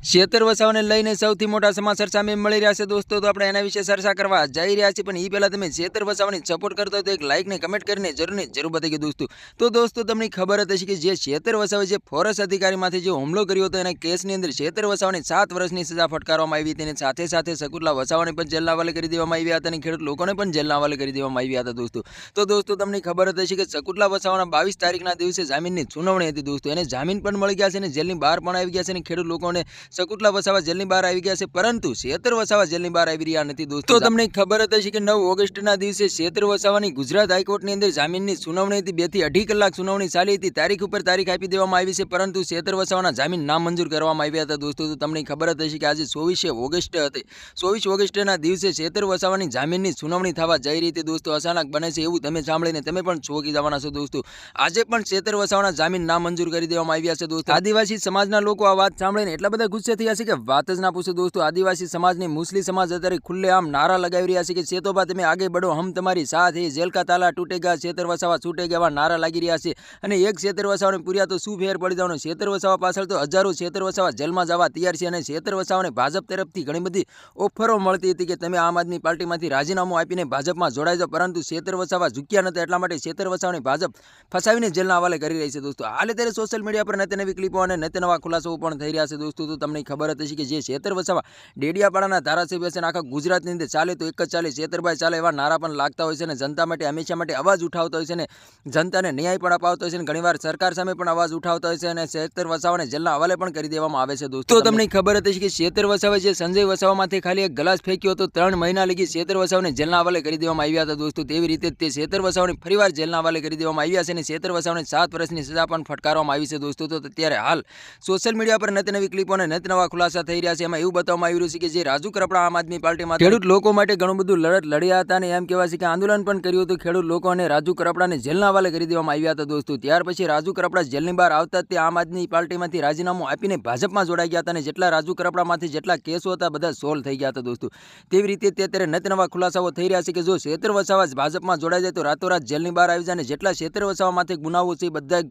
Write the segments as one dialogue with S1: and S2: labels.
S1: શેતર વસાવાને લઈને સૌથી મોટા સમાચાર સામે મળી રહ્યા છે દોસ્તો, તો આપણે એના વિશે ચર્ચા કરવા જઈ રહ્યા છીએ. પણ એ પહેલાં તમે શેતર વસાવાની સપોર્ટ કરતા હોય તો એક લાઇક ને કમેન્ટ કરીને જરૂર બતાવી દોસ્તો. તો દોસ્તો તમને ખબર જ હશે કે જે શેતર વસાવે જે ફોરેસ્ટ અધિકારીમાંથી જે હુમલો કર્યો હતો એના કેસની અંદર શેતર વસાવાને 7 વર્ષની સજા ફટકારવામાં આવી હતી અને સાથે સાથે શકુતલા વસાવાને પણ જેલના હવાલે કરી દેવામાં આવ્યા હતા અને ખેડૂત લોકોને પણ જેલના હવાલે કરી દેવામાં આવ્યા હતા દોસ્તો. તો દોસ્તો તમને ખબર જ હશે કે શકુતલા વસાવાના 22 તારીખના દિવસે જામીનની સુનાવણી હતી દોસ્તો. એને જામીન પણ મળી ગયા છે અને જેલની બહાર પણ આવી ગયા છે અને ખેડૂત લોકોને શકુતલા વસાવા જેલની બહાર આવી ગયા છે, પરંતુ શેતર વસાવા જેલની બહાર આવી રહ્યા નથી દોસ્તો. તો તમને ખબર જ હશે કે 9 ઓગસ્ટના દિવસે શેતર વસાવાની ગુજરાત હાઈકોર્ટની અંદર જામીનની સુનાવણી હતી. 2 થી 2.5 કલાક સુનાવણી ચાલી હતી. તારીખ ઉપર તારીખ આપી દેવામાં આવી છે, પરંતુ શેતર વસાવાના જામીન નામંજૂર કરવામાં આવ્યા હતા દોસ્તો. તો તમને ખબર જ હશે કે આજે 24 ઓગસ્ટ હતી. 24 ઓગસ્ટના દિવસે શેતર વસાવાની જામીનની સુનાવણી થવા જઈ રહી હતી દોસ્તો. અચાનક બને છે એવું તમે સાંભળીને તમે પણ ચોંકી જવાના છો દોસ્તો. આજે પણ શેતર વસાવાના જામીન નામંજૂર કરી દેવામાં આવ્યા છે દોસ્તો. આદિવાસી સમાજના લોકો આ વાત સાંભળીને એટલા બધા ગુસ્સે થયા છે કે વાત જ ના પૂછો દોસ્તો. આદિવાસી સમાજની મુસ્લિમ સમાજ અત્યારે ખુલ્લેઆમ નારા લગાવી રહ્યા છે કે સેતોબા તમે આગે બઢો, હમ તમારી સાથ હે, જેલ કા તાલા તૂટેગા, શેતર વસાવા છૂટેગા, એવા નારા લાગી રહ્યા છે. અને એક શેતર વસાવાને પૂર્યા તો શું ફેર પડી જવાનો. શેતર વસાવા પાછળ તો હજારો શેતર વસાવા જેલમાં જવા તૈયાર છે અને શેતર વસાવાને ભાજપ તરફથી ઘણી બધી ઓફરો મળતી હતી કે તમે આમ આદમી પાર્ટીમાંથી રાજીનામું આપીને ભાજપમાં જોડાઈ જાઓ, પરંતુ શેતર વસાવા ઝૂક્યા નથી. એટલા માટે શેતર વસાવાને ભાજપ ફસાવીને જેલના હવાલે કરી રહી છે દોસ્તો. હાલ અત્યારે સોશિયલ મીડિયા પર નવી નવી ક્લિપો અને નવા ખુલાસાઓ પણ થઈ રહ્યા છે દોસ્તો. તો તમને ખબર હતી કે જે શેતર વસાવા ડેડિયાપાડાના ધારાસભ્ય છે, આખા ગુજરાતની અંદર ચાલે તો એક જ ચાલે, શેતરભાઈ ચાલે, એવા નારા પણ લાગતા હોય છે અને જનતા માટે હંમેશા માટે અવાજ ઉઠાવતા હોય છે અને જનતાને ન્યાય પણ અપાવતા હોય છે અને ઘણીવાર સરકાર સામે પણ અવાજ ઉઠાવતા હોય છે અને શેતર વસાવાને જેલના હવાલે પણ કરી દેવામાં આવે છે દોસ્તો. તો તમને ખબર હતી કે શેતર વસાવે જે સંજય વસાવામાંથી ખાલી એક ગ્લાસ ફેંક્યો હતો, 3 મહિના લગી શેતર વસાવાને જેલના હવાલે કરી દેવામાં આવ્યા હતા દોસ્તો. તેવી રીતે તે શેતર વસાવાને ફરીવાર જેલના હવાલે કરી દેવામાં આવ્યા છે અને શેતર વસાવાને 7 વર્ષની સજા પણ ફટકારવામાં આવી છે દોસ્તો. તો અત્યારે હાલ સોશિયલ મીડિયા પર નવી ક્લિપો અને નવા ખુલાસા થઈ રહ્યા છે. એમાં એવું બતાવવામાં આવી રહ્યું છે કે જે રાજુ કરપડા આમ આદમી પાર્ટીમાં ખેડૂત લોકો માટે ઘણું બધું લડત લડ્યા હતા અને એમ કહેવાય છે કે આંદોલન પણ કર્યું હતું ખેડૂત લોકો, અને રાજુ કરપડાને જેલના હવાલે કરી દેવામાં આવ્યા હતા દોસ્તો. ત્યાર પછી રાજુ કરપડા જેલની બહાર આવતા તે આમ આદમી પાર્ટીમાંથી રાજીનામું આપીને ભાજપમાં જોડાઈ ગયા હતા અને જેટલા રાજુ કરપડામાંથી જેટલા કેસો હતા બધા સોલ્વ થઈ ગયા હતા દોસ્તો. તેવી રીતે તે અત્યારે નવા ખુલાસાઓ થઈ રહ્યા છે કે જો શેતર વસાવા ભાજપમાં જોડાઈ જાય તો રાતોરાત જેલની બહાર આવી જાય અને જેટલા શેતર વસાવામાંથી ગુનાઓ છે બધા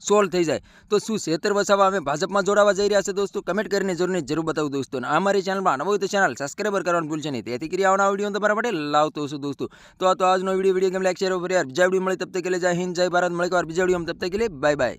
S1: સોલ્વ થઈ જાય. તો શું શેતર વસાવા અમે ભાજપમાં જોડાવા જઈ રહ્યા છે દોસ્તો? કમેન્ટ કરીને જરૂર બતાવો દોસ્તો. અને અમારી ચેનલમાં નવો હોય તો ચેનલ સબસ્ક્રાઈબર કરવાનું ભૂલશે નહીં. તેથી કરી આવનારા વિડીયો તમારા માટે લાવતો છું દોસ્તો. તો આજનો video game like share over યાર. બીજા વિડીયો મળે તબ તક કે લે જય હિન્દ જય ભારત. મળે બીજા વિડીયો તબ તક કે લે બાય બાય.